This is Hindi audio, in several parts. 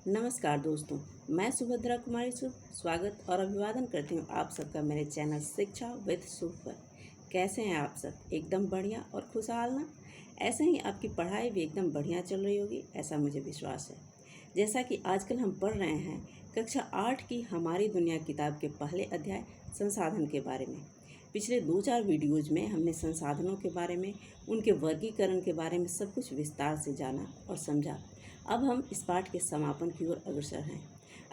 नमस्कार दोस्तों, मैं सुभद्रा कुमारी शुभ स्वागत और अभिवादन करती हूँ आप सबका मेरे चैनल शिक्षा विद शुभ पर। कैसे हैं आप सब? एकदम बढ़िया और खुशहाल ना? ऐसे ही आपकी पढ़ाई भी एकदम बढ़िया चल रही होगी, ऐसा मुझे विश्वास है। जैसा कि आजकल हम पढ़ रहे हैं कक्षा 8 की हमारी दुनिया किताब के पहले अध्याय संसाधन के बारे में। पिछले 2-4 वीडियोज में हमने संसाधनों के बारे में, उनके वर्गीकरण के बारे में सब कुछ विस्तार से जाना और समझा। अब हम इस पाठ के समापन की ओर अग्रसर हैं।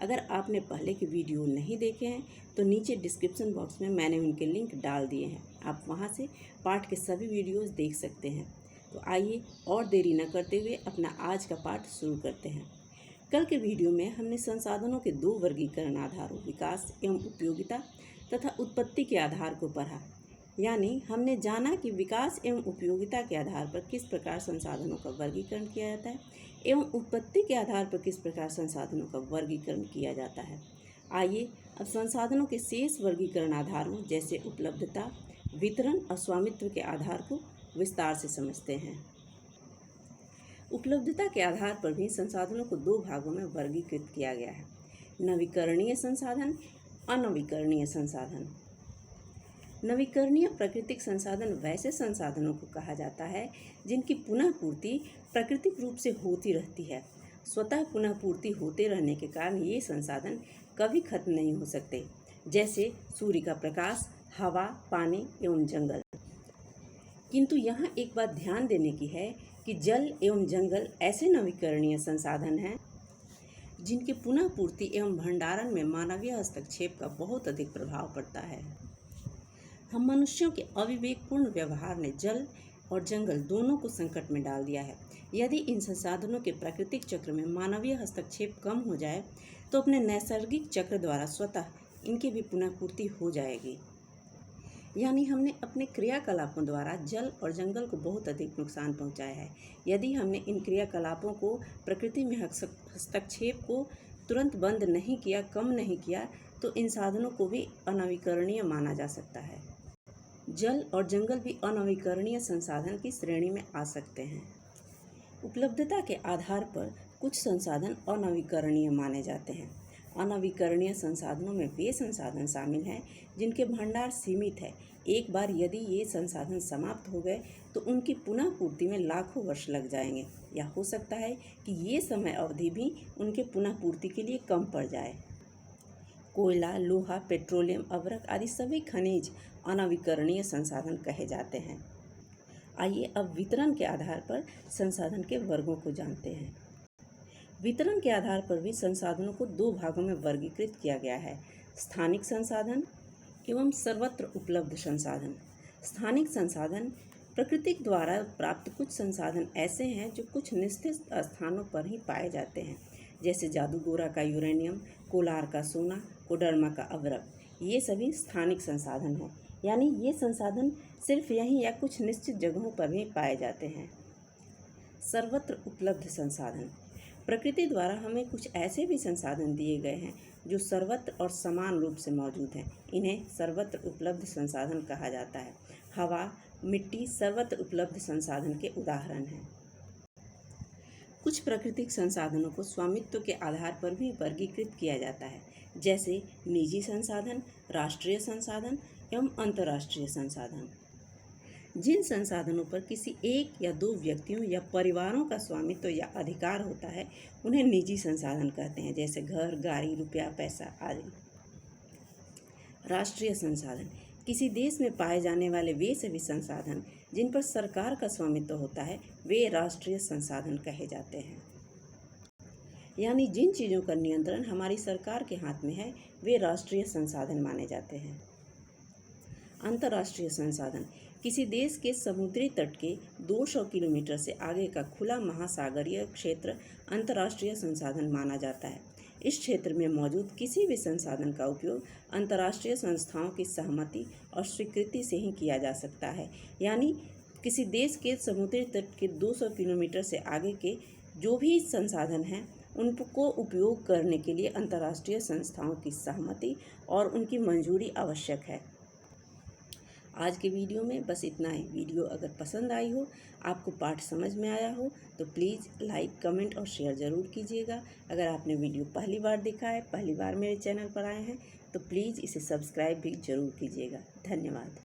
अगर आपने पहले के वीडियो नहीं देखे हैं तो नीचे डिस्क्रिप्शन बॉक्स में मैंने उनके लिंक डाल दिए हैं, आप वहां से पाठ के सभी वीडियोस देख सकते हैं। तो आइए और देरी न करते हुए अपना आज का पाठ शुरू करते हैं। कल के वीडियो में हमने संसाधनों के 2 वर्गीकरण आधारों विकास एवं उपयोगिता तथा उत्पत्ति के आधार को पढ़ा। यानी हमने जाना कि विकास एवं उपयोगिता के आधार पर किस प्रकार संसाधनों का वर्गीकरण किया जाता है एवं उत्पत्ति के आधार पर किस प्रकार संसाधनों का वर्गीकरण किया जाता है। आइए अब संसाधनों के शेष वर्गीकरण आधारों जैसे उपलब्धता, वितरण और स्वामित्व के आधार को विस्तार से समझते हैं। उपलब्धता के आधार पर भी संसाधनों को 2 भागों में वर्गीकृत किया गया है, नवीकरणीय संसाधन, अनवीकरणीय संसाधन। नवीकरणीय प्राकृतिक संसाधन वैसे संसाधनों को कहा जाता है जिनकी पुनः पूर्ति प्राकृतिक रूप से होती रहती है। स्वतः पुनः पूर्ति होते रहने के कारण ये संसाधन कभी खत्म नहीं हो सकते, जैसे सूर्य का प्रकाश, हवा, पानी एवं जंगल। किंतु यहाँ एक बात ध्यान देने की है कि जल एवं जंगल ऐसे नवीकरणीय संसाधन हैं जिनके पुनः पूर्ति एवं भंडारण में मानवीय हस्तक्षेप का बहुत अधिक प्रभाव पड़ता है। हम मनुष्यों के अविवेकपूर्ण व्यवहार ने जल और जंगल दोनों को संकट में डाल दिया है। यदि इन संसाधनों के प्राकृतिक चक्र में मानवीय हस्तक्षेप कम हो जाए तो अपने नैसर्गिक चक्र द्वारा स्वतः इनकी भी पुनः पूर्ति हो जाएगी। यानी हमने अपने क्रियाकलापों द्वारा जल और जंगल को बहुत अधिक नुकसान पहुंचाया है। यदि हमने इन क्रियाकलापों को, प्रकृति में हस्तक्षेप को तुरंत बंद नहीं किया, कम नहीं किया, तो इन साधनों को भी अनवीकरणीय माना जा सकता है। जल और जंगल भी अनवीकरणीय संसाधन की श्रेणी में आ सकते हैं। उपलब्धता के आधार पर कुछ संसाधन अनवीकरणीय माने जाते हैं। अनवीकरणीय संसाधनों में वे संसाधन शामिल हैं जिनके भंडार सीमित है। एक बार यदि ये संसाधन समाप्त हो गए तो उनकी पुनः पूर्ति में लाखों वर्ष लग जाएंगे, या हो सकता है कि ये समय अवधि भी उनके पुनः पूर्ति के लिए कम पड़ जाए। कोयला, लोहा, पेट्रोलियम, अभ्रक आदि सभी खनिज अनवीकरणीय संसाधन कहे जाते हैं। आइए अब वितरण के आधार पर संसाधन के वर्गों को जानते हैं। वितरण के आधार पर भी संसाधनों को 2 भागों में वर्गीकृत किया गया है, स्थानिक संसाधन एवं सर्वत्र उपलब्ध संसाधन। स्थानिक संसाधन प्रकृति द्वारा प्राप्त कुछ संसाधन ऐसे हैं जो कुछ निश्चित स्थानों पर ही पाए जाते हैं, जैसे जादूगोरा का यूरेनियम, कोलार का सोना, कोडरमा का अभ्रक। ये सभी स्थानिक संसाधन हैं, यानी ये संसाधन सिर्फ यहीं या कुछ निश्चित जगहों पर ही पाए जाते हैं। सर्वत्र उपलब्ध संसाधन प्रकृति द्वारा हमें कुछ ऐसे भी संसाधन दिए गए हैं जो सर्वत्र और समान रूप से मौजूद हैं। इन्हें सर्वत्र उपलब्ध संसाधन कहा जाता है। हवा, मिट्टी सर्वत्र उपलब्ध संसाधन के उदाहरण हैं। कुछ प्राकृतिक संसाधनों को स्वामित्व के आधार पर भी वर्गीकृत किया जाता है, जैसे निजी संसाधन, राष्ट्रीय संसाधन एवं अंतर्राष्ट्रीय संसाधन। जिन संसाधनों पर किसी 1 या 2 व्यक्तियों या परिवारों का स्वामित्व या अधिकार होता है उन्हें निजी संसाधन कहते हैं, जैसे घर, गाड़ी, रुपया, पैसा आदि। राष्ट्रीय संसाधन किसी देश में पाए जाने वाले वे सभी संसाधन जिन पर सरकार का स्वामित्व होता है वे राष्ट्रीय संसाधन कहे जाते हैं। यानी जिन चीज़ों का नियंत्रण हमारी सरकार के हाथ में है वे राष्ट्रीय संसाधन माने जाते हैं। अंतर्राष्ट्रीय संसाधन किसी देश के समुद्री तट के 200 किलोमीटर से आगे का खुला महासागरीय क्षेत्र अंतर्राष्ट्रीय संसाधन माना जाता है। इस क्षेत्र में मौजूद किसी भी संसाधन का उपयोग अंतर्राष्ट्रीय संस्थाओं की सहमति और स्वीकृति से ही किया जा सकता है। यानी किसी देश के समुद्री तट के 200 किलोमीटर से आगे के जो भी संसाधन हैं उनको उपयोग करने के लिए अंतर्राष्ट्रीय संस्थाओं की सहमति और उनकी मंजूरी आवश्यक है। आज के वीडियो में बस इतना ही। वीडियो अगर पसंद आई हो, आपको पाठ समझ में आया हो तो प्लीज़ लाइक, कमेंट और शेयर ज़रूर कीजिएगा। अगर आपने वीडियो पहली बार देखा है, पहली बार मेरे चैनल पर आए हैं तो प्लीज़ इसे सब्सक्राइब भी ज़रूर कीजिएगा। धन्यवाद।